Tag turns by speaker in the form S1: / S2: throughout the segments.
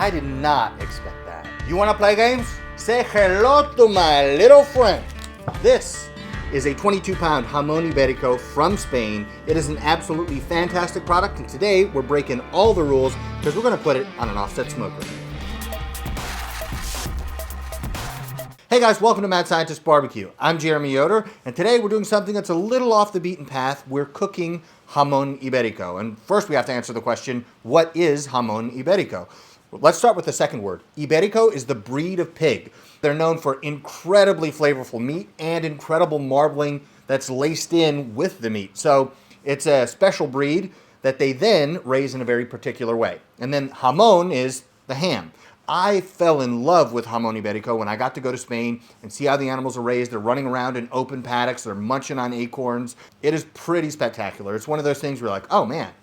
S1: I did not expect that. You want to play games? Say hello to my little friend. This is a 22-pound Jamón Ibérico from Spain. It is an absolutely fantastic product, and today we're breaking all the rules because we're going to put it on an offset smoker. Hey guys, welcome to Mad Scientist Barbecue. I'm Erica Yoder, and today we're doing something that's a little off the beaten path. We're cooking Jamón Ibérico. And first we have to answer the question, what is Jamón Ibérico? Let's start with the second word. Ibérico is the breed of pig. They're known for incredibly flavorful meat and incredible marbling that's laced in with the meat. So it's a special breed that they then raise in a very particular way. And then jamón is the ham. I fell in love with Jamón Ibérico when I got to go to Spain and see how the animals are raised. They're running around in open paddocks. They're munching on acorns. It is pretty spectacular. It's one of those things where you're like, oh man,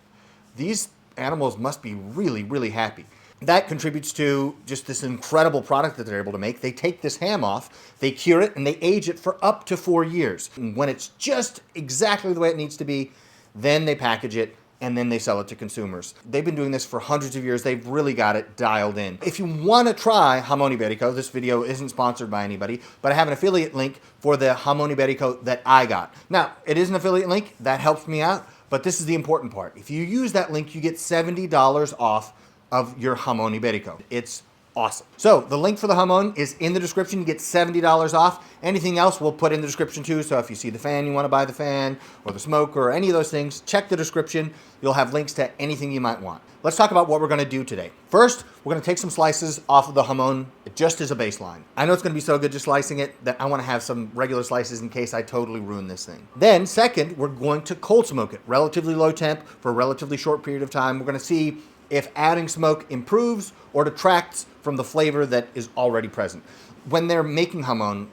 S1: these animals must be really, really happy. That contributes to just this incredible product that they're able to make. They take this ham off, they cure it, and they age it for up to 4 years. And when it's just exactly the way it needs to be, then they package it and then they sell it to consumers. They've been doing this for hundreds of years. They've really got it dialed in. If you want to try Jamón Ibérico, this video isn't sponsored by anybody, but I have an affiliate link for the Jamón Ibérico that I got. Now, it is an affiliate link. That helps me out, but this is the important part. If you use that link, you get $70 off of your Jamón Ibérico. It's awesome. So the link for the jamón is in the description. You get $70 off. Anything else we'll put in the description too. So if you see the fan, you want to buy the fan or the smoker or any of those things, check the description. You'll have links to anything you might want. Let's talk about what we're going to do today. First, we're going to take some slices off of the jamón just as a baseline. I know it's going to be so good just slicing it that I want to have some regular slices in case I totally ruin this thing. Then second, we're going to cold smoke it, relatively low temp for a relatively short period of time. We're going to see if adding smoke improves or detracts from the flavor that is already present. When they're making jamón,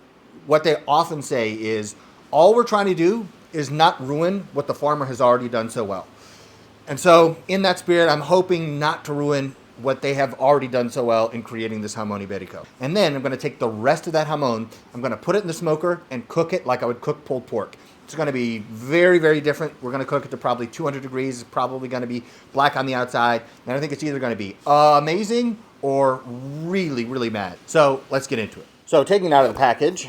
S1: what they often say is, all we're trying to do is not ruin what the farmer has already done so well. And so in that spirit, I'm hoping not to ruin what they have already done so well in creating this Jamón Ibérico. And then I'm going to take the rest of that jamón, I'm going to put it in the smoker and cook it like I would cook pulled pork. It's going to be very, very different. We're going to cook it to probably 200 degrees. It's probably going to be black on the outside. And I think it's either going to be amazing or really, really bad. So let's get into it. So taking it out of the package,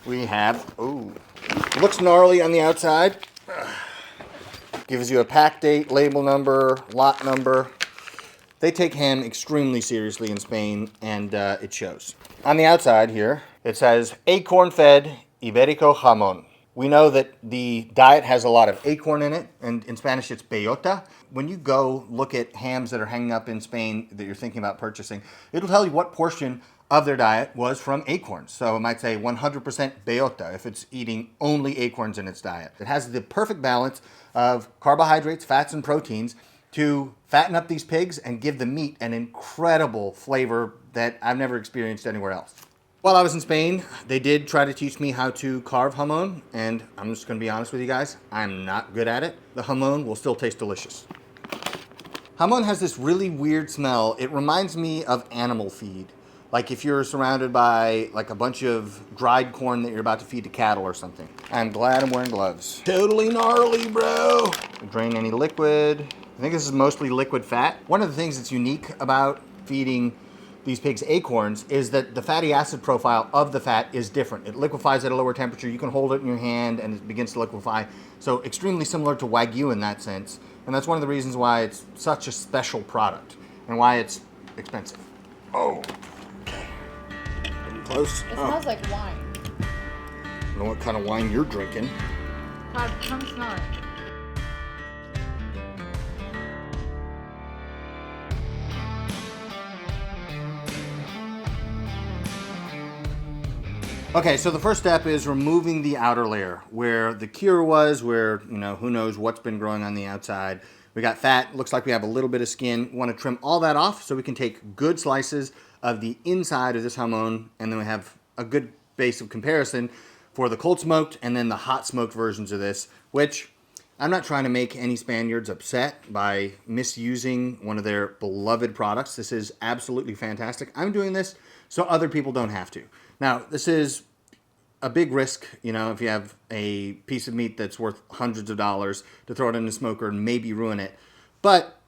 S1: we have, it looks gnarly on the outside. Gives you a pack date, label number, lot number. They take ham extremely seriously in Spain, and it shows. On the outside here, it says acorn-fed Ibérico jamón. We know that the diet has a lot of acorn in it, and in Spanish it's bellota. When you go look at hams that are hanging up in Spain that you're thinking about purchasing, it'll tell you what portion of their diet was from acorns. So it might say 100% bellota if it's eating only acorns in its diet. It has the perfect balance of carbohydrates, fats, and proteins to fatten up these pigs and give the meat an incredible flavor that I've never experienced anywhere else. While I was in Spain, they did try to teach me how to carve jamón, and I'm just going to be honest with you guys, I'm not good at it. The jamón will still taste delicious. Jamón has this really weird smell. It reminds me of animal feed. Like if you're surrounded by like a bunch of dried corn that you're about to feed to cattle or something. I'm glad I'm wearing gloves. Totally gnarly, bro. Drain any liquid. I think this is mostly liquid fat. One of the things that's unique about feeding these pigs acorns is that the fatty acid profile of the fat is different. It liquefies at a lower temperature. You can hold it in your hand and it begins to liquefy. So extremely similar to Wagyu in that sense. And that's one of the reasons why it's such a special product and why it's expensive. Oh, okay. Getting close.
S2: It smells like wine.
S1: I don't know what kind of wine you're drinking.
S2: God, come smell it.
S1: Okay, so the first step is removing the outer layer where the cure was, where, who knows what's been growing on the outside. We got fat, looks like we have a little bit of skin. We want to trim all that off so we can take good slices of the inside of this jamón, and then we have a good base of comparison for the cold smoked and then the hot smoked versions of this, which I'm not trying to make any Spaniards upset by misusing one of their beloved products. This is absolutely fantastic. I'm doing this so other people don't have to. Now, this is a big risk, if you have a piece of meat that's worth hundreds of dollars to throw it in the smoker and maybe ruin it. But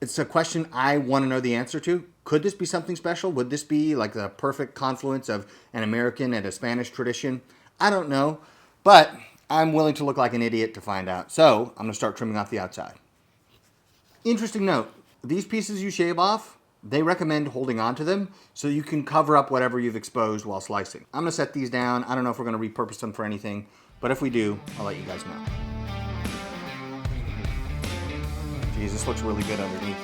S1: It's a question I want to know the answer to. Could this be something special? Would this be like the perfect confluence of an American and a Spanish tradition? I don't know, but I'm willing to look like an idiot to find out. So I'm going to start trimming off the outside. Interesting note, these pieces you shave off, they recommend holding on to them so you can cover up whatever you've exposed while slicing. I'm going to set these down. I don't know if we're going to repurpose them for anything, but if we do, I'll let you guys know. Geez, this looks really good underneath.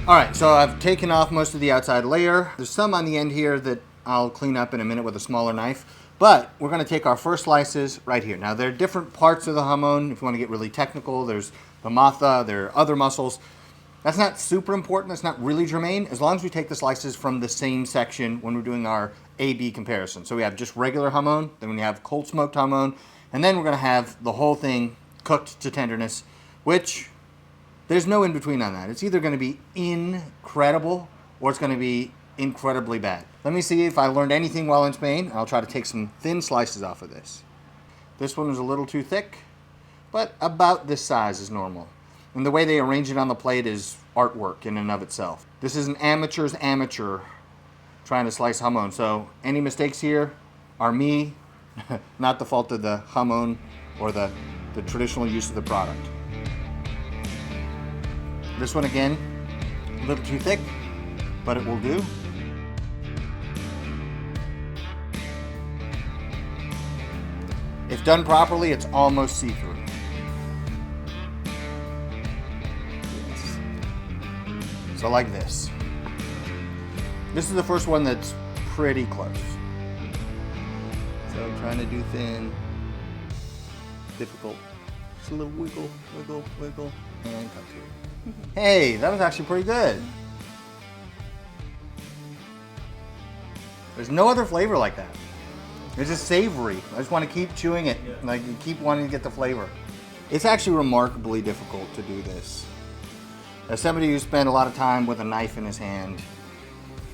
S1: All right, so I've taken off most of the outside layer. There's some on the end here that I'll clean up in a minute with a smaller knife, but we're gonna take our first slices right here. Now, there are different parts of the jamón. If you wanna get really technical, there's the matha, there are other muscles. That's not super important, that's not really germane, as long as we take the slices from the same section when we're doing our A-B comparison. So we have just regular jamón, then we have cold smoked jamón, and then we're gonna have the whole thing cooked to tenderness, which there's no in between on that. It's either going to be incredible or it's going to be incredibly bad. Let me see if I learned anything while in Spain. I'll try to take some thin slices off of this. This one is a little too thick, but about this size is normal. And the way they arrange it on the plate is artwork in and of itself. This is an amateur's amateur trying to slice jamón. So any mistakes here are me, not the fault of the jamón or the traditional use of the product. This one, again, a little too thick, but it will do. If done properly, it's almost see-through. Yes. So like this. This is the first one that's pretty close. So I'm trying to do thin. Difficult. Just a little wiggle, wiggle, wiggle, and cut through. Hey, that was actually pretty good. There's no other flavor like that. It's just savory. I just want to keep chewing it. Like, you keep wanting to get the flavor. It's actually remarkably difficult to do this. As somebody who spent a lot of time with a knife in his hand,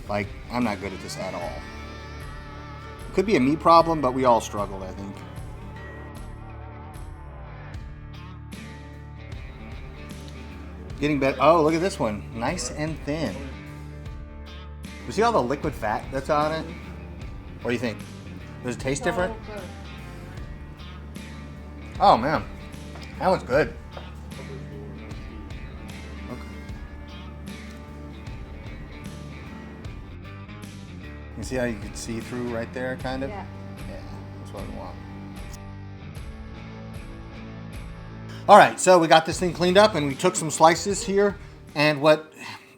S1: like, I'm not good at this at all. It could be a me problem, but we all struggled, I think. Getting better. Oh, look at this one. Nice and thin. You see all the liquid fat that's on it? What do you think? Does it taste different? Oh, man. That one's good. Okay. You see how you can see through right there, kind of?
S2: Yeah.
S1: Yeah, that's what I want. All right, so we got this thing cleaned up and we took some slices here, and what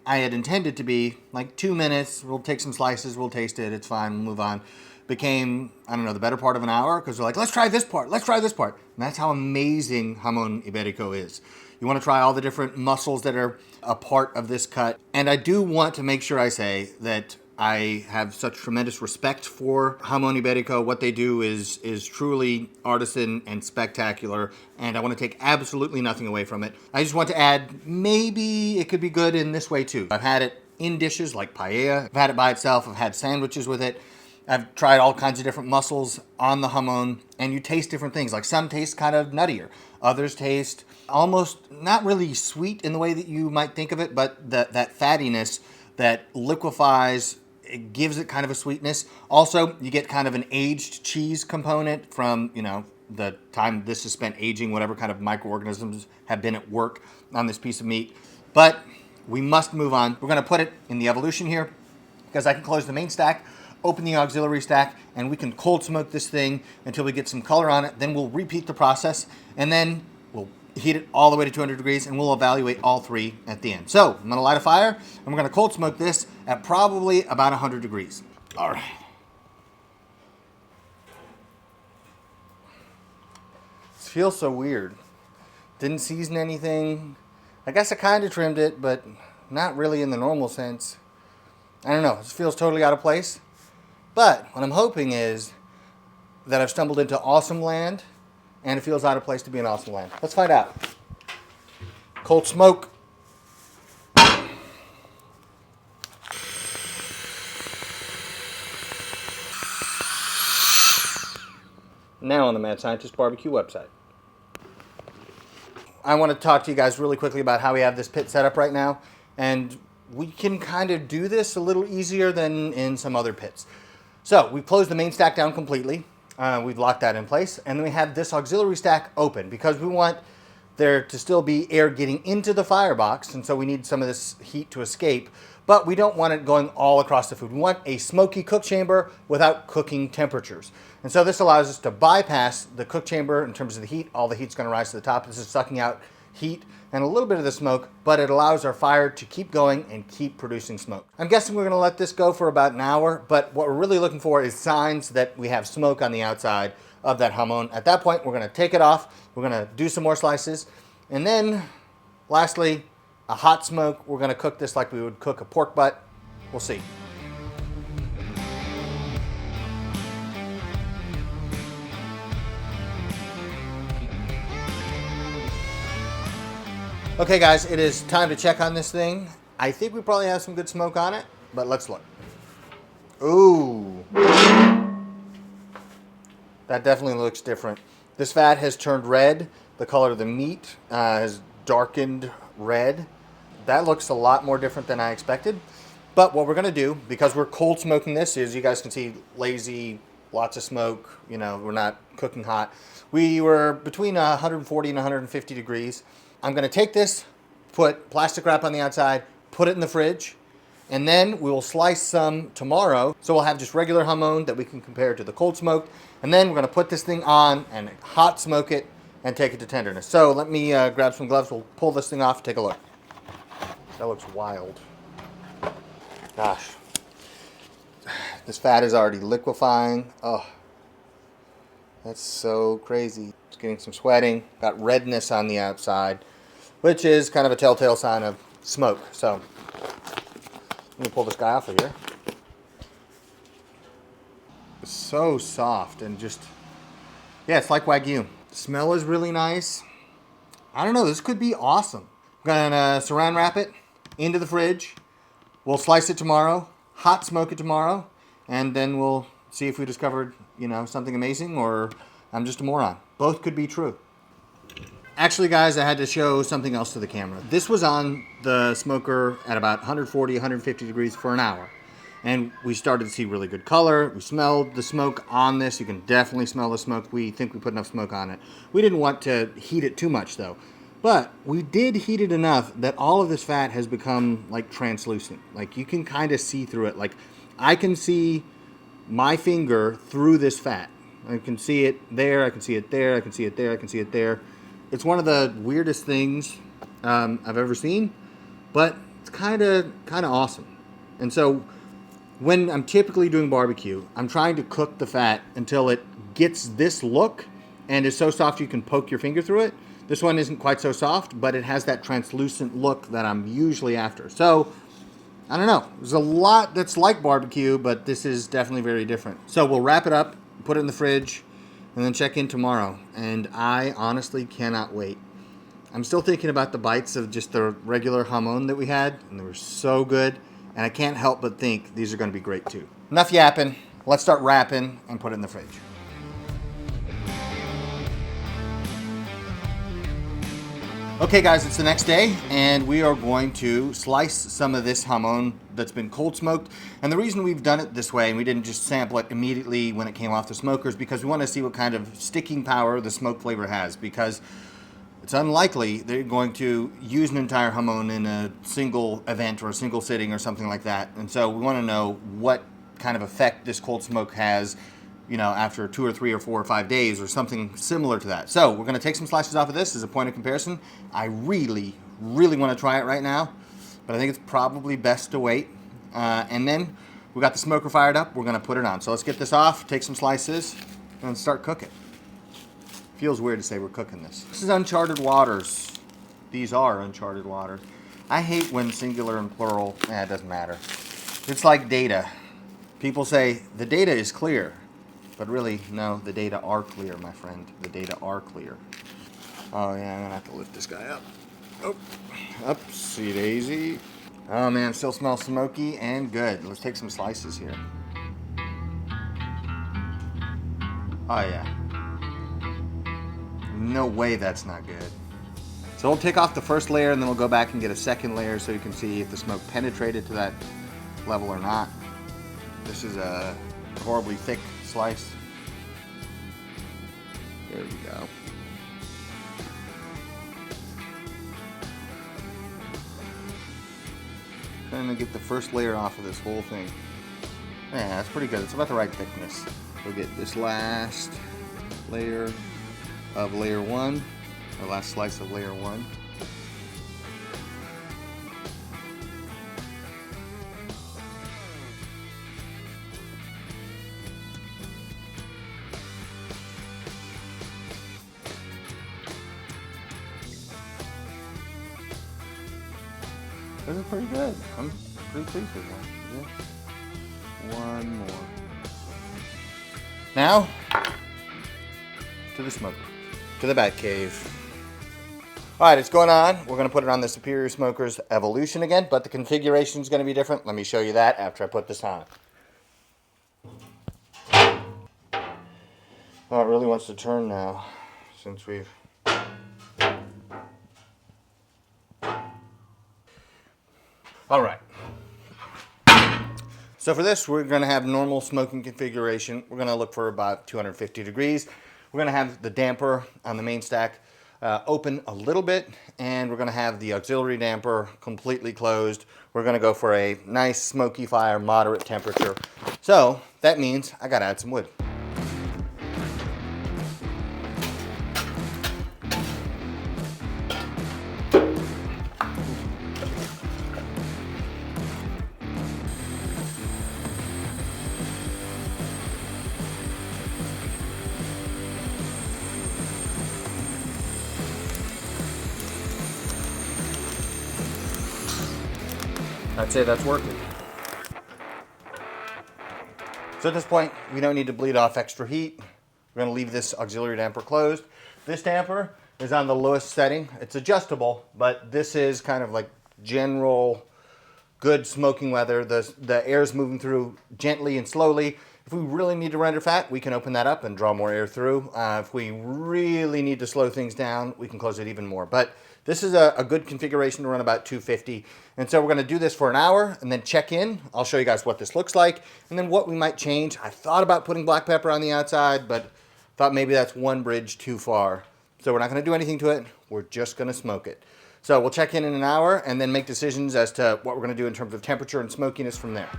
S1: I had intended to be like 2 minutes, we'll take some slices, we'll taste it, it's fine, we'll move on, became, I don't know, the better part of an hour, because we're like, let's try this part, let's try this part. And that's how amazing Jamón Ibérico is. You want to try all the different muscles that are a part of this cut. And I do want to make sure I say that I have such tremendous respect for Jamón Ibérico. What they do is truly artisan and spectacular, and I want to take absolutely nothing away from it. I just want to add, maybe it could be good in this way too. I've had it in dishes like paella. I've had it by itself. I've had sandwiches with it. I've tried all kinds of different mussels on the jamón, and you taste different things. Like some taste kind of nuttier. Others taste almost not really sweet in the way that you might think of it, but that fattiness that liquefies, it gives it kind of a sweetness. Also, you get kind of an aged cheese component from, you know, the time this is spent aging, whatever kind of microorganisms have been at work on this piece of meat. But we must move on. We're going to put it in the evolution here, because I can close the main stack, open the auxiliary stack, and we can cold smoke this thing until we get some color on it. Then we'll repeat the process, and then we'll heat it all the way to 200 degrees, and we'll evaluate all three at the end. So I'm going to light a fire, and we're going to cold smoke this at probably about 100 degrees. All right. This feels so weird. Didn't season anything. I guess I kind of trimmed it, but not really in the normal sense. I don't know. It feels totally out of place. But what I'm hoping is that I've stumbled into awesome land, and it feels out of place to be in awesome land. Let's find out. Cold smoke. Now on the Mad Scientist Barbecue website. I want to talk to you guys really quickly about how we have this pit set up right now. And we can kind of do this a little easier than in some other pits. So we've closed the main stack down completely. We've locked that in place. And then we have this auxiliary stack open because we want there to still be air getting into the firebox. And so we need some of this heat to escape. But we don't want it going all across the food. We want a smoky cook chamber without cooking temperatures. And so this allows us to bypass the cook chamber in terms of the heat. All the heat's going to rise to the top. This is sucking out heat and a little bit of the smoke, but it allows our fire to keep going and keep producing smoke. I'm guessing we're going to let this go for about an hour, but what we're really looking for is signs that we have smoke on the outside of that jamon. At that point, we're going to take it off. We're going to do some more slices. And then, lastly, a hot smoke. We're going to cook this like we would cook a pork butt. We'll see. Okay guys, it is time to check on this thing. I think we probably have some good smoke on it, but let's look. Ooh. That definitely looks different. This fat has turned red. The color of the meat has darkened red. That looks a lot more different than I expected. But what we're gonna do, because we're cold smoking this, is you guys can see lazy, lots of smoke, you know, we're not cooking hot. We were between 140 and 150 degrees. I'm going to take this, put plastic wrap on the outside, put it in the fridge, and then we will slice some tomorrow. So we'll have just regular jamon that we can compare to the cold smoked. And then we're going to put this thing on and hot smoke it and take it to tenderness. So let me grab some gloves. We'll pull this thing off, take a look. That looks wild. Gosh. This fat is already liquefying. Oh, that's so crazy. It's getting some sweating. Got redness on the outside, which is kind of a telltale sign of smoke. So let me pull this guy off of here. It's so soft and just, yeah, it's like Wagyu. The smell is really nice. I don't know, this could be awesome. I'm gonna saran wrap it into the fridge. We'll slice it tomorrow, hot smoke it tomorrow, and then we'll see if we discovered, you know, something amazing or I'm just a moron. Both could be true. Actually, guys, I had to show something else to the camera. This was on the smoker at about 140, 150 degrees for an hour. And we started to see really good color. We smelled the smoke on this. You can definitely smell the smoke. We think we put enough smoke on it. We didn't want to heat it too much, though. But we did heat it enough that all of this fat has become, like, translucent. Like, you can kind of see through it. Like, I can see my finger through this fat. I can see it there, I can see it there, I can see it there, I can see it there. It's one of the weirdest things I've ever seen, but it's kind of awesome. And so when I'm typically doing barbecue, I'm trying to cook the fat until it gets this look and is so soft you can poke your finger through it. This one isn't quite so soft, but it has that translucent look that I'm usually after. So I don't know. There's a lot that's like barbecue, but this is definitely very different. So we'll wrap it up, put it in the fridge, and then check in tomorrow. And I honestly cannot wait. I'm still thinking about the bites of just the regular jamon that we had, and they were so good. And I can't help but think these are going to be great too. Enough yapping. Let's start wrapping and put it in the fridge. Okay guys, it's the next day and we are going to slice some of this jamon that's been cold smoked. And the reason we've done it this way and we didn't just sample it immediately when it came off the smoker is because we want to see what kind of sticking power the smoke flavor has, because it's unlikely they're going to use an entire jamon in a single event or a single sitting or something like that. And so we want to know what kind of effect this cold smoke has, you know, after 2 or 3 or 4 or 5 days or something similar to that. So we're going to take some slices off of this as a point of comparison. I really want to try it right now, but I think it's probably best to wait. And then we got the smoker fired up. We're going to put it on. So let's get this off, take some slices, and start cooking. Feels weird to say we're cooking this. This is uncharted waters. These are uncharted waters. I hate when singular and plural, it doesn't matter. It's like data. People say the data is clear, but really, no, the data are clear, my friend. The data are clear. Oh yeah, I'm gonna have to lift this guy up. Oh, upsy daisy. Oh man, still smells smoky and good. Let's take some slices here. Oh yeah. No way that's not good. So we'll take off the first layer and then we'll go back and get a second layer so you can see if the smoke penetrated to that level or not. This is a horribly thick slice. There we go. Trying to get the first layer off of this whole thing. Yeah, that's pretty good. It's about the right thickness. We'll get this last layer of layer 1, or last slice of layer 1. This is pretty good. I'm pretty pleased with that. Yeah. One more. Now, to the smoker, to the bat cave. All right, it's going on. We're going to put it on the Superior Smokers Evolution again, but the configuration is going to be different. Let me show you that after I put this on. Oh, it really wants to turn now, since we've... All right. So for this, we're going to have normal smoking configuration. We're going to look for about 250 degrees. We're going to have the damper on the main stack open a little bit, and we're going to have the auxiliary damper completely closed. We're going to go for a nice smoky fire, moderate temperature. So that means I got to add some wood. I'd say that's working. So at this point, we don't need to bleed off extra heat. We're going to leave this auxiliary damper closed. This damper is on the lowest setting. It's adjustable, but this is kind of like general good smoking weather. The air is moving through gently and slowly. If we really need to render fat, we can open that up and draw more air through. If we really need to slow things down, we can close it even more. But this is a good configuration to run about 250. And so we're going to do this for an hour and then check in. I'll show you guys what this looks like and then what we might change. I thought about putting black pepper on the outside, but thought maybe that's one bridge too far. So we're not going to do anything to it. We're just going to smoke it. So we'll check in an hour and then make decisions as to what we're going to do in terms of temperature and smokiness from there.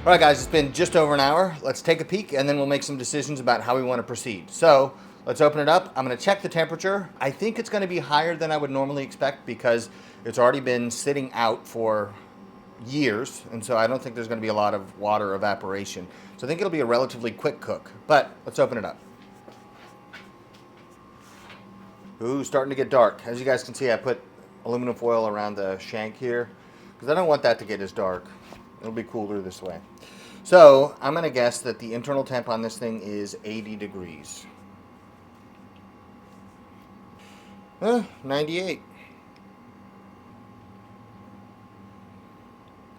S1: All right, guys, it's been just over an hour. Let's take a peek, and then we'll make some decisions about how we want to proceed. So let's open it up. I'm going to check the temperature. I think it's going to be higher than I would normally expect because it's already been sitting out for years, and so I don't think there's going to be a lot of water evaporation. So I think it'll be a relatively quick cook, but let's open it up. Ooh, starting to get dark. As you guys can see, I put aluminum foil around the shank here because I don't want that to get as dark. It'll be cooler this way. So I'm going to guess that the internal temp on this thing is 80 degrees. 98.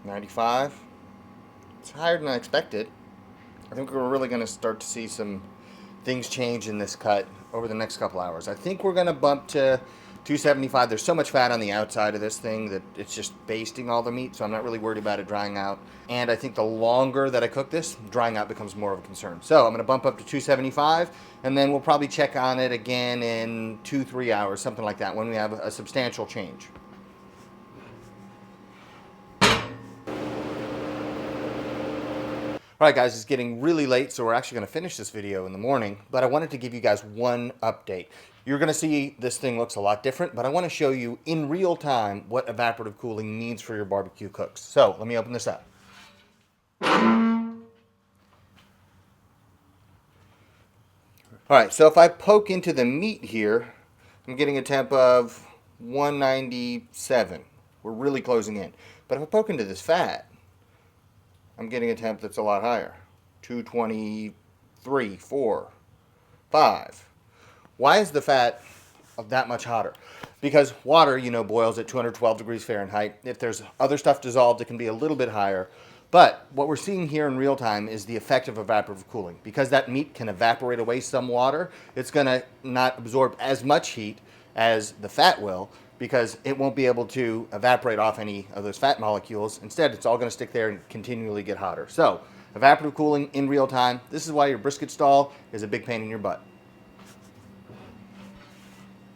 S1: 95. It's higher than I expected. I think we're really going to start to see some things change in this cut over the next couple hours. I think we're going to bump to 275. There's so much fat on the outside of this thing that it's just basting all the meat, so I'm not really worried about it drying out. And I think the longer that I cook this, drying out becomes more of a concern. So I'm going to bump up to 275, and then we'll probably check on it again in 2-3 hours, something like that, when we have a substantial change. All right, guys, it's getting really late, so we're actually going to finish this video in the morning, but I wanted to give you guys one update. You're going to see this thing looks a lot different, but I want to show you in real time what evaporative cooling means for your barbecue cooks. So let me open this up. All right, so if I poke into the meat here, I'm getting a temp of 197. We're really closing in. But if I poke into this fat, I'm getting a temp that's a lot higher. 223, 4, 5. Why is the fat that much hotter? Because water, boils at 212 degrees Fahrenheit. If there's other stuff dissolved, it can be a little bit higher. But what we're seeing here in real time is the effect of evaporative cooling. Because that meat can evaporate away some water, it's going to not absorb as much heat as the fat will, because it won't be able to evaporate off any of those fat molecules. Instead, it's all going to stick there and continually get hotter. So, evaporative cooling in real time. This is why your brisket stall is a big pain in your butt.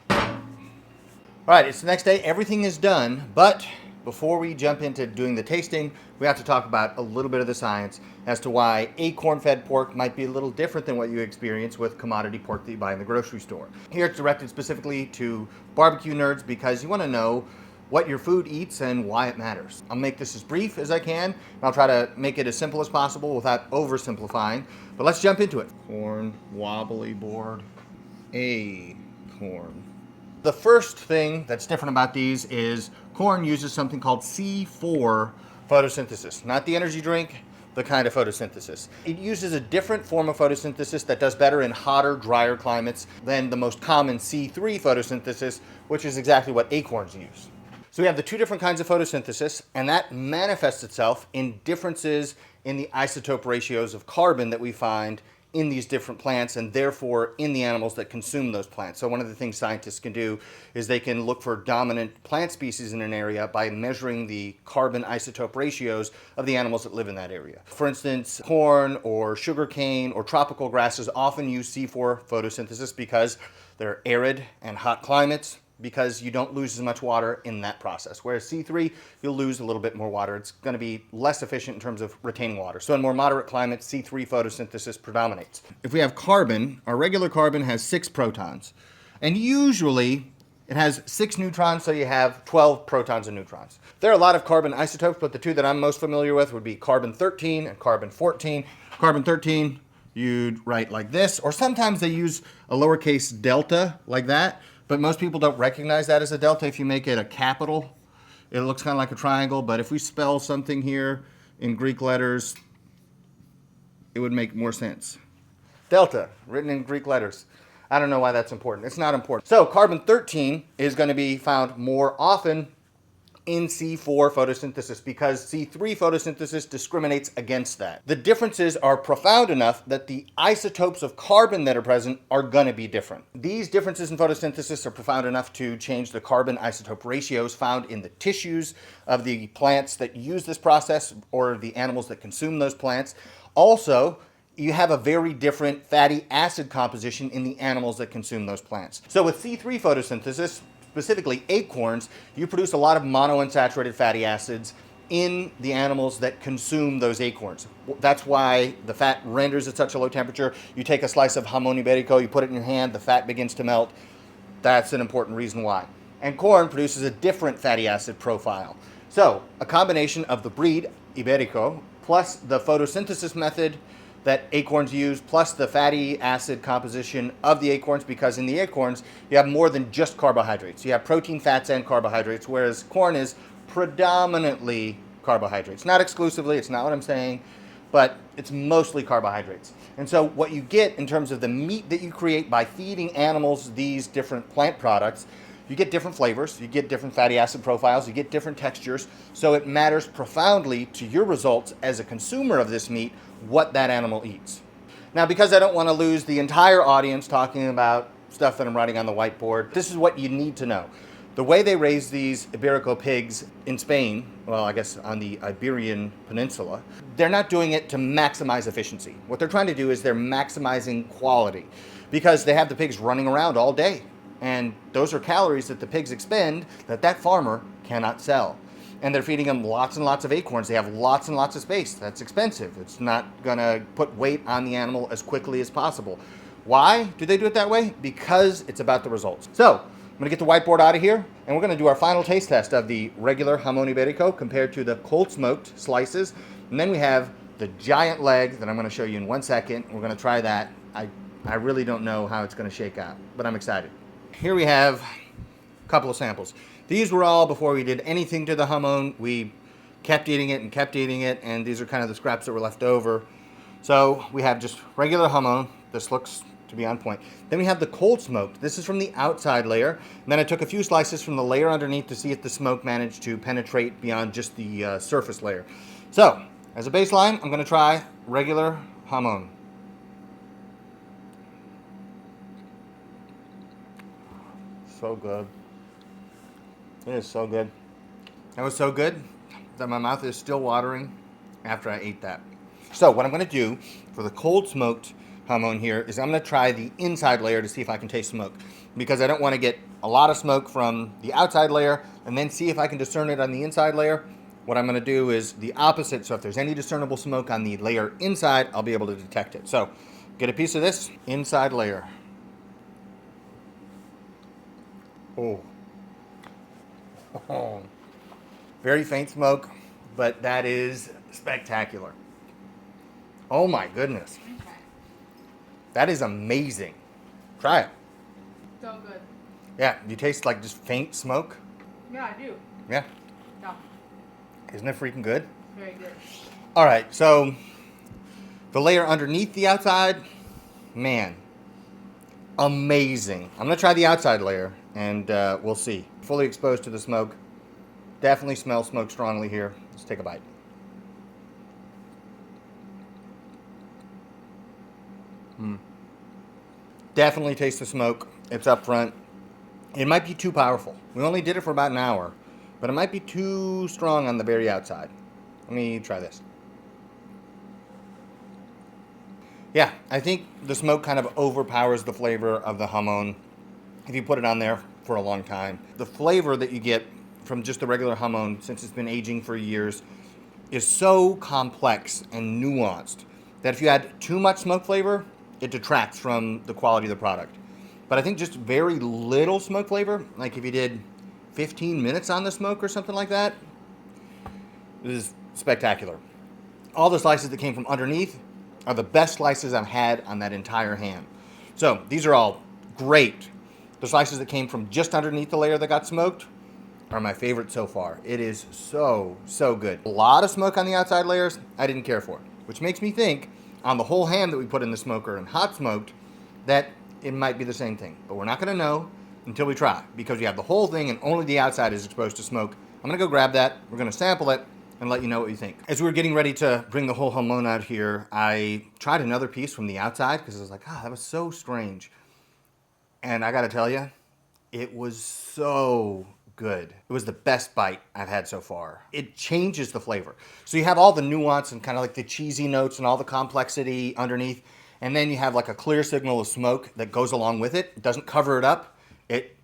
S1: All right, it's the next day. Everything is done, but before we jump into doing the tasting, we have to talk about a little bit of the science as to why acorn-fed pork might be a little different than what you experience with commodity pork that you buy in the grocery store. Here it's directed specifically to barbecue nerds because you want to know what your food eats and why it matters. I'll make this as brief as I can, and I'll try to make it as simple as possible without oversimplifying. But let's jump into it. Corn, wobbly board, acorn. The first thing that's different about these is corn uses something called C4 photosynthesis. Not the energy drink, the kind of photosynthesis. It uses a different form of photosynthesis that does better in hotter, drier climates than the most common C3 photosynthesis, which is exactly what acorns use. So we have the two different kinds of photosynthesis, and that manifests itself in differences in the isotope ratios of carbon that we find in these different plants, and therefore in the animals that consume those plants. So one of the things scientists can do is they can look for dominant plant species in an area by measuring the carbon isotope ratios of the animals that live in that area. For instance, corn or sugarcane or tropical grasses often use C4 photosynthesis because they're arid and hot climates, because you don't lose as much water in that process. Whereas C3, you'll lose a little bit more water. It's going to be less efficient in terms of retaining water. So in more moderate climates, C3 photosynthesis predominates. If we have carbon, our regular carbon has 6 protons. And usually it has 6 neutrons, so you have 12 protons and neutrons. There are a lot of carbon isotopes, but the two that I'm most familiar with would be carbon-13 and carbon-14. Carbon-13, you'd write like this, or sometimes they use a lowercase delta like that. But most people don't recognize that as a delta. If you make it a capital, it looks kind of like a triangle. But if we spell something here in Greek letters, it would make more sense. Delta, written in Greek letters. I don't know why that's important. It's not important. So carbon-13 is going to be found more often in C4 photosynthesis because C3 photosynthesis discriminates against that. The differences are profound enough that the isotopes of carbon that are present are going to be different. These differences in photosynthesis are profound enough to change the carbon isotope ratios found in the tissues of the plants that use this process or the animals that consume those plants. Also, you have a very different fatty acid composition in the animals that consume those plants. So with C3 photosynthesis, specifically acorns, you produce a lot of monounsaturated fatty acids in the animals that consume those acorns. That's why the fat renders at such a low temperature. You take a slice of Jamón Ibérico, you put it in your hand, the fat begins to melt. That's an important reason why. And corn produces a different fatty acid profile. So a combination of the breed, Ibérico, plus the photosynthesis method that acorns use, plus the fatty acid composition of the acorns, because in the acorns, you have more than just carbohydrates. You have protein, fats, and carbohydrates, whereas corn is predominantly carbohydrates. Not exclusively, it's not what I'm saying, but it's mostly carbohydrates. And so what you get in terms of the meat that you create by feeding animals these different plant products, you get different flavors, you get different fatty acid profiles, you get different textures, so it matters profoundly to your results as a consumer of this meat what that animal eats. Now, because I don't want to lose the entire audience talking about stuff that I'm writing on the whiteboard, this is what you need to know. The way they raise these Iberico pigs in Spain, well, I guess on the Iberian Peninsula, they're not doing it to maximize efficiency. What they're trying to do is they're maximizing quality because they have the pigs running around all day. And those are calories that the pigs expend that farmer cannot sell. And they're feeding them lots and lots of acorns. They have lots and lots of space. That's expensive. It's not going to put weight on the animal as quickly as possible. Why do they do it that way? Because it's about the results. So I'm going to get the whiteboard out of here, and we're going to do our final taste test of the regular Jamón Ibérico compared to the cold smoked slices. And then we have the giant leg that I'm going to show you in 1 second. We're going to try that. I really don't know how it's going to shake out, but I'm excited. Here we have a couple of samples. These were all before we did anything to the jamon. We kept eating it and kept eating it, and these are kind of the scraps that were left over. So we have just regular jamon. This looks to be on point. Then we have the cold smoked. This is from the outside layer. And then I took a few slices from the layer underneath to see if the smoke managed to penetrate beyond just the surface layer. So, as a baseline, I'm going to try regular jamon. So good. It is so good. That was so good that my mouth is still watering after I ate that. So what I'm going to do for the cold smoked jamon here is I'm going to try the inside layer to see if I can taste smoke, because I don't want to get a lot of smoke from the outside layer and then see if I can discern it on the inside layer. What I'm going to do is the opposite. So if there's any discernible smoke on the layer inside, I'll be able to detect it. So get a piece of this inside layer. Oh. Very faint smoke, but that is spectacular. Oh my goodness.
S2: Okay.
S1: That is amazing. Try it.
S2: So good.
S1: Yeah, you taste like just faint smoke?
S2: Yeah, I do.
S1: Yeah.
S2: Yeah.
S1: Isn't it freaking good?
S2: Very good.
S1: All right, so the layer underneath the outside, man, amazing. I'm gonna try the outside layer and we'll see. Fully exposed to the smoke. Definitely smell smoke strongly here. Let's take a bite. Definitely taste the smoke. It's up front. It might be too powerful. We only did it for about an hour, but it might be too strong on the very outside. Let me try this. Yeah, I think the smoke kind of overpowers the flavor of the jamon if you put it on there for a long time. The flavor that you get from just the regular jamon, since it's been aging for years, is so complex and nuanced that if you add too much smoke flavor, it detracts from the quality of the product. But I think just very little smoke flavor, like if you did 15 minutes on the smoke or something like that, it is spectacular. All the slices that came from underneath are the best slices I've had on that entire ham. So these are all great. The slices that came from just underneath the layer that got smoked are my favorite so far. It is so, so good. A lot of smoke on the outside layers, I didn't care for, which makes me think on the whole ham that we put in the smoker and hot smoked that it might be the same thing. But we're not gonna know until we try, because we have the whole thing and only the outside is exposed to smoke. I'm gonna go grab that, we're gonna sample it, and let you know what you think. As we were getting ready to bring the whole jamon out here, I tried another piece from the outside because I was like, that was so strange. And I gotta tell you, it was so good. It was the best bite I've had so far. It changes the flavor. So you have all the nuance and kind of like the cheesy notes and all the complexity underneath, and then you have like a clear signal of smoke that goes along with it. It doesn't cover it up. It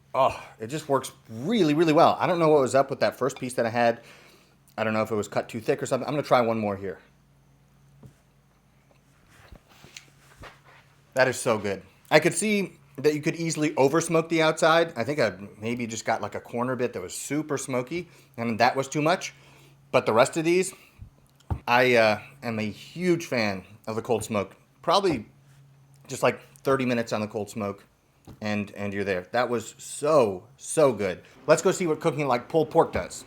S1: just works really, really well. I don't know what was up with that first piece that I had. I don't know if it was cut too thick or something. I'm gonna try one more here. That is so good. I could see that you could easily over smoke the outside. I think I maybe just got like a corner bit that was super smoky, and that was too much. But the rest of these, I am a huge fan of the cold smoke. Probably just like 30 minutes on the cold smoke, and you're there. That was so, so good. Let's go see what cooking like pulled pork does.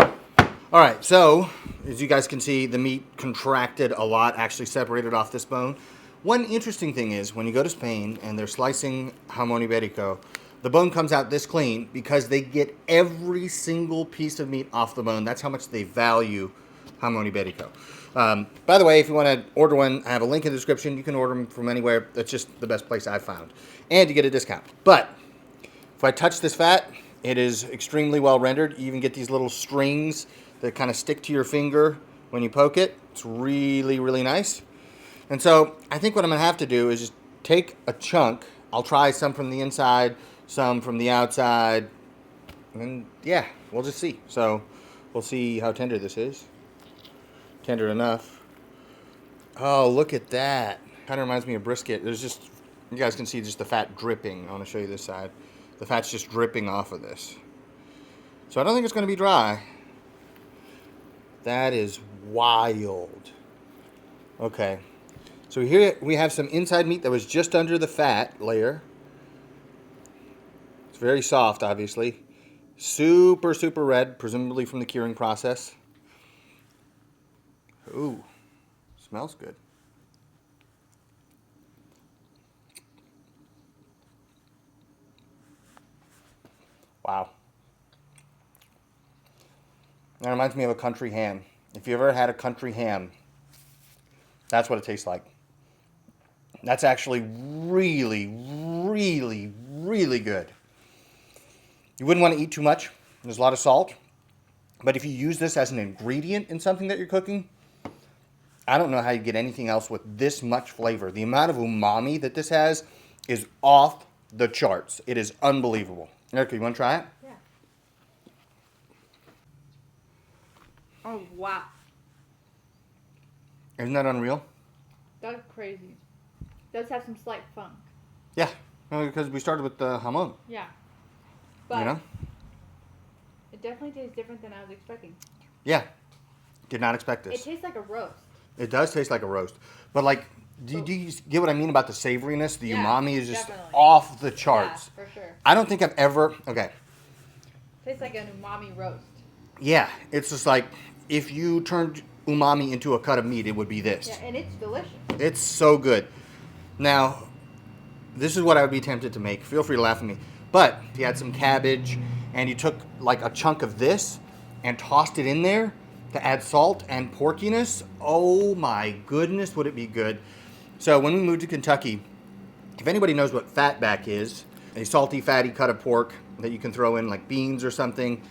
S1: All right, so as you guys can see, the meat contracted a lot, actually separated off this bone. One interesting thing is when you go to Spain and they're slicing Jamón Ibérico, the bone comes out this clean because they get every single piece of meat off the bone. That's how much they value Jamón Ibérico. By the way, if you want to order one, I have a link in the description. You can order them from anywhere. That's just the best place I've found. And you get a discount. But if I touch this fat, it is extremely well rendered. You even get these little strings that kind of stick to your finger when you poke it. It's really, really nice. And so I think what I'm going to have to do is just take a chunk. I'll try some from the inside, some from the outside. And yeah, we'll just see. So we'll see how tender this is. Tender enough. Oh, look at that. Kind of reminds me of brisket. There's just, you guys can see just the fat dripping. I want to show you this side. The fat's just dripping off of this. So I don't think it's going to be dry. That is wild. Okay. So here we have some inside meat that was just under the fat layer. very soft, obviously. Super, super red, presumably from the curing process. Ooh, smells good. Wow. That reminds me of a country ham. If you ever had a country ham, that's what it tastes like. That's actually really, really, really good. You wouldn't want to eat too much. There's a lot of salt. But if you use this as an ingredient in something that you're cooking, I don't know how you get anything else with this much flavor. The amount of umami that this has is off the charts. It is unbelievable. Erica, you want to try it?
S2: Yeah. Oh, wow.
S1: Isn't that unreal?
S2: That's crazy. Does have some slight funk.
S1: Yeah, because we started with the jamón.
S2: Yeah. But
S1: You know?
S2: it definitely tastes different than I was expecting.
S1: Yeah. Did not expect
S2: It
S1: this.
S2: tastes like a roast.
S1: It does taste like a roast. But like, do you get what I mean about the savoriness? The
S2: Yeah,
S1: umami is just
S2: definitely.
S1: off the charts.
S2: Yeah, for sure.
S1: I don't think I've ever, okay.
S2: Tastes like an umami roast.
S1: Yeah, it's just like, if you turned umami into a cut of meat, it would be this.
S2: Yeah, and it's delicious.
S1: It's so good. Now, this is what I would be tempted to make. Feel free to laugh at me. But if you had some cabbage and you took like a chunk of this and tossed it in there to add salt and porkiness, oh my goodness, would it be good. So when we moved to Kentucky, if anybody knows what fatback is, a salty, fatty cut of pork that you can throw in like beans or something,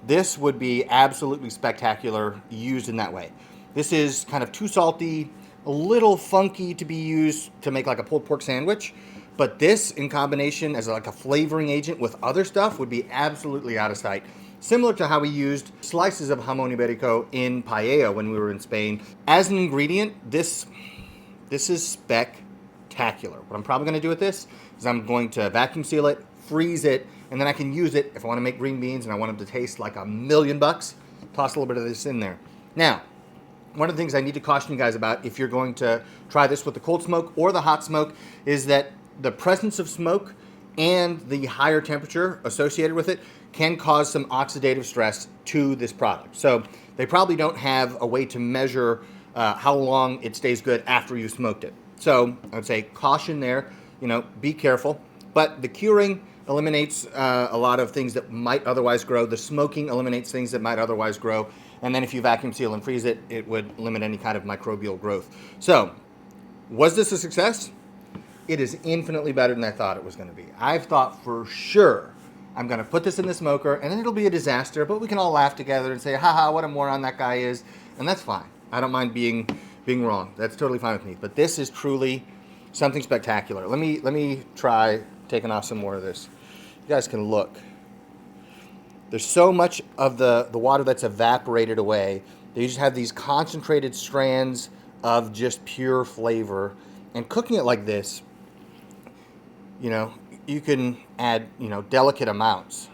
S1: this would be absolutely spectacular used in that way. This is kind of too salty, a little funky to be used to make like a pulled pork sandwich, but this in combination as like a flavoring agent with other stuff would be absolutely out of sight. Similar to how we used slices of jamón ibérico in paella when we were in Spain. As an ingredient, this is spectacular. What I'm probably going to do with this is I'm going to vacuum seal it, freeze it, and then I can use it if I want to make green beans and I want them to taste like $1,000,000. Toss a little bit of this in there. Now, one of the things I need to caution you guys about if you're going to try this with the cold smoke or the hot smoke is that the presence of smoke and the higher temperature associated with it can cause some oxidative stress to this product. So they probably don't have a way to measure how long it stays good after you smoked it. So I would say caution there, be careful. But the curing eliminates a lot of things that might otherwise grow. The smoking eliminates things that might otherwise grow. And then if you vacuum seal and freeze it, it would limit any kind of microbial growth. So, was this a success? It is infinitely better than I thought it was going to be. I've thought for sure I'm going to put this in the smoker and then it'll be a disaster, but we can all laugh together and say, haha, what a moron that guy is. And that's fine. I don't mind being wrong. That's totally fine with me. But this is truly something spectacular. Let me try taking off some more of this. You guys can look. There's so much of the water that's evaporated away. You just have these concentrated strands of just pure flavor. And cooking it like this, you can add, delicate amounts.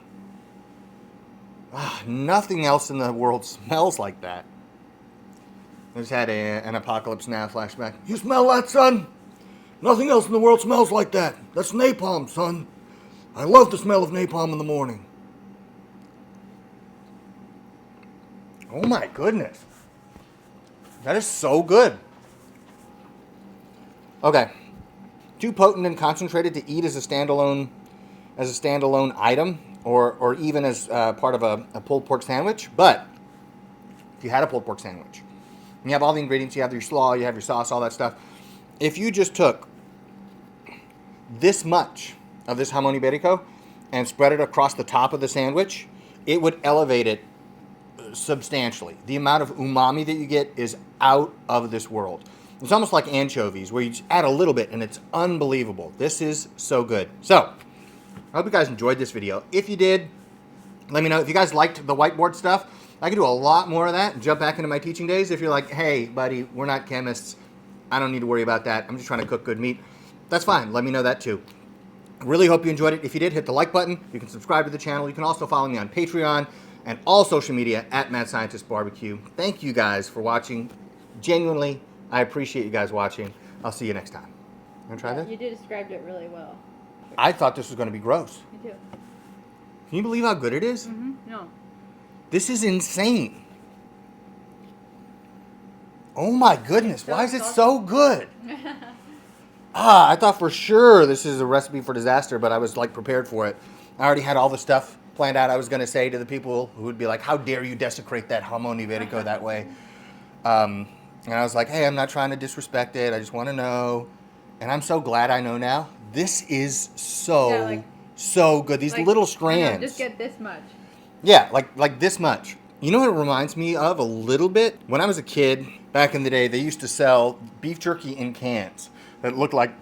S1: Nothing else in the world smells like that. I just had an Apocalypse Now flashback. You smell that, son? Nothing else in the world smells like that. That's napalm, son. I love the smell of napalm in the morning. Oh my goodness. That is so good. Okay. Too potent and concentrated to eat as a standalone item or even as part of a pulled pork sandwich. But if you had a pulled pork sandwich, and you have all the ingredients, you have your slaw, you have your sauce, all that stuff. If you just took this much of this jamón ibérico and spread it across the top of the sandwich, it would elevate it substantially. The amount of umami that you get is out of this world. It's almost like anchovies where you just add a little bit and it's unbelievable. This is so good. So, I hope you guys enjoyed this video. If you did, let me know. If you guys liked the whiteboard stuff, I can do a lot more of that and jump back into my teaching days. If you're like, hey, buddy, we're not chemists. I don't need to worry about that. I'm just trying to cook good meat. That's fine. Let me know that too. I really hope you enjoyed it. If you did, hit the like button. You can subscribe to the channel. You can also follow me on Patreon and all social media at Mad Scientist Barbecue. Thank you guys for watching. Genuinely, I appreciate you guys watching. I'll see you next time. Want to try this?
S2: You described it really well.
S1: I thought this was going to be gross.
S2: Me too.
S1: Can you believe how good it is?
S2: No.
S1: This is insane. Oh my goodness,
S2: So
S1: why is it
S2: salty.
S1: so good? I thought for sure this is a recipe for disaster, but I was like prepared for it. I already had all the stuff planned out I was going to say to the people who would be like, how dare you desecrate that Jamón Ibérico that way? And I was like, hey, I'm not trying to disrespect it. I just want to know. And I'm so glad I know now. This is so,
S2: Yeah, like-
S1: so good. These
S2: Like,
S1: little
S2: I know,
S1: strands.
S2: just get this much.
S1: Yeah, like this much. You know what it reminds me of a little bit? When I was a kid, back in the day, they used to sell beef jerky in cans that looked like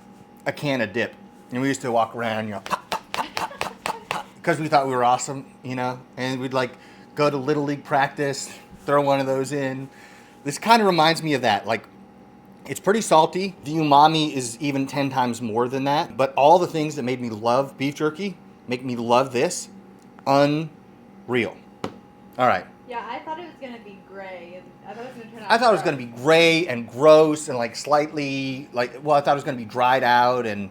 S1: a can of dip. And we used to walk around, pop, pop, pop, pop, pop, pop, pop, because we thought we were awesome, and we'd like go to Little League practice, throw one of those in. This kind of reminds me of that. Like, it's pretty salty. The umami is even 10 times more than that. But all the things that made me love beef jerky make me love this. Unreal. All right.
S2: Yeah, I thought it was gonna be gray, and I thought it was gonna turn out.
S1: I thought it was going to be gray and gross and like slightly I thought it was going to be dried out and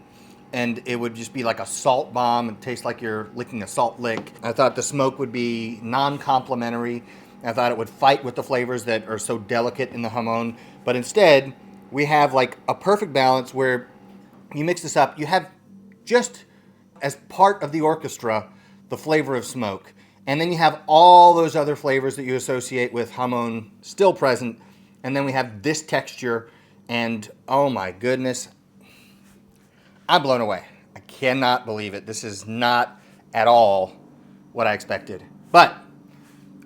S1: it would just be like a salt bomb and taste like you're licking a salt lick. I thought the smoke would be non-complimentary. I thought it would fight with the flavors that are so delicate in the jamón. But instead, we have like a perfect balance where you mix this up. You have just as part of the orchestra the flavor of smoke. And then you have all those other flavors that you associate with jamón still present. And then we have this texture. And oh my goodness, I'm blown away. I cannot believe it. This is not at all what I expected. But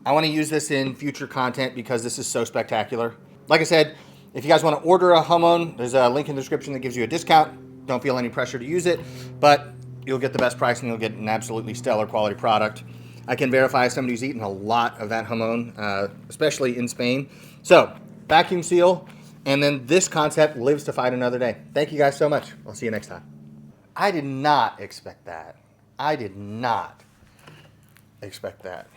S1: I want to use this in future content because this is so spectacular. Like I said, if you guys want to order a jamón, there's a link in the description that gives you a discount. Don't feel any pressure to use it, but you'll get the best price and you'll get an absolutely stellar quality product. I can verify as somebody who's eaten a lot of that jamón, especially in Spain. So, vacuum seal, and then this concept lives to fight another day. Thank you guys so much. I'll see you next time. I did not expect that. I did not expect that.